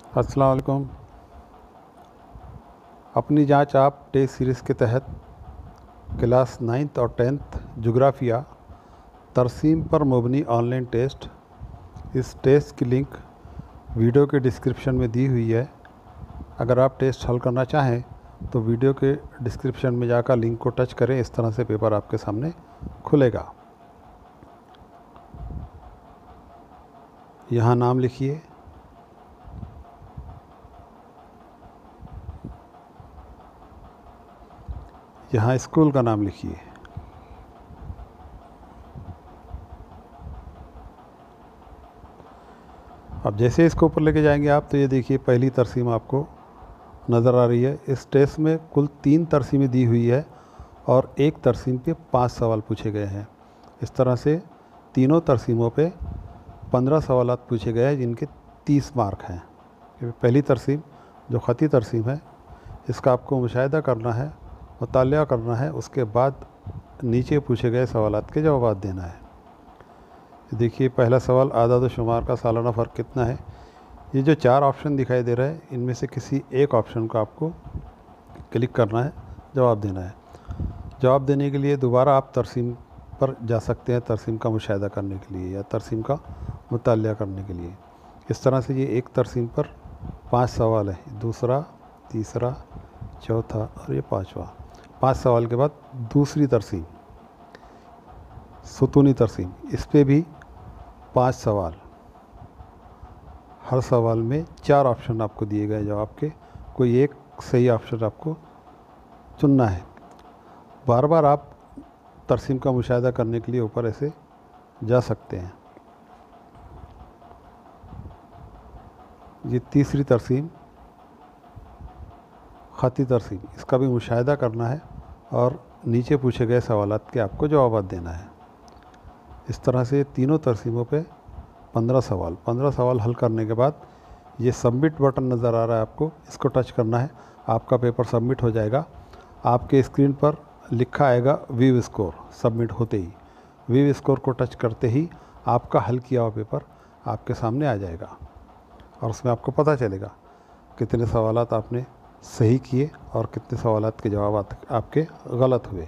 अस्सलाम वालेकुम। अपनी जांच आप टेस्ट सीरीज़ के तहत क्लास 9th और 10th जोग्राफिया तरसीम पर मुबनी ऑनलाइन टेस्ट, इस टेस्ट की लिंक वीडियो के डिस्क्रिप्शन में दी हुई है। अगर आप टेस्ट हल करना चाहें तो वीडियो के डिस्क्रिप्शन में जाकर लिंक को टच करें। इस तरह से पेपर आपके सामने खुलेगा। यहाँ नाम लिखिए, यहाँ स्कूल का नाम लिखिए। अब जैसे इसको ऊपर लेके जाएंगे आप, तो ये देखिए पहली तरसीम आपको नज़र आ रही है। इस टेस्ट में कुल 3 तरसीमें दी हुई है और एक तरसीम पे 5 सवाल पूछे गए हैं। इस तरह से तीनों तरसीमों पे 15 सवालात पूछे गए हैं, जिनके 30 मार्क हैं। पहली तरसीम जो ख़ती तरसीम है, इसका आपको मुशाहिदा करना है, मुतालिया करना है, उसके बाद नीचे पूछे गए सवालात के जवाब देना है। देखिए पहला सवाल, आदाद व शुमार का सालाना फ़र्क कितना है। ये जो 4 ऑप्शन दिखाई दे रहा है, इनमें से किसी एक ऑप्शन को आपको क्लिक करना है, जवाब देना है। जवाब देने के लिए दोबारा आप तरसीम पर जा सकते हैं, तरसीम का मुशाहिदा करने के लिए या तरसीम का मुतालिया करने के लिए। इस तरह से ये एक तरसीम पर 5 सवाल है, दूसरा, तीसरा, चौथा और ये 5वां। 5 सवाल के बाद दूसरी तरसीम, सुतूनी तरसीम, इस पे भी 5 सवाल। हर सवाल में 4 ऑप्शन आपको दिए गए जवाब के, कोई एक सही ऑप्शन आपको चुनना है। बार बार आप तरसीम का मुशाहिदा करने के लिए ऊपर ऐसे जा सकते हैं। ये तीसरी तरसीम, ख़ती तरसीम, इसका भी मुशाहिदा करना है और नीचे पूछे गए सवालात के आपको जवाब देना है। इस तरह से तीनों तरसीमों पे 15 सवाल हल करने के बाद ये सबमिट बटन नज़र आ रहा है आपको, इसको टच करना है। आपका पेपर सबमिट हो जाएगा। आपके स्क्रीन पर लिखा आएगा व्यू स्कोर। सबमिट होते ही व्यू स्कोर को टच करते ही आपका हल किया हुआ पेपर आपके सामने आ जाएगा और उसमें आपको पता चलेगा कितने सवालात आपने सही किए और कितने सवालात के जवाब आपके गलत हुए।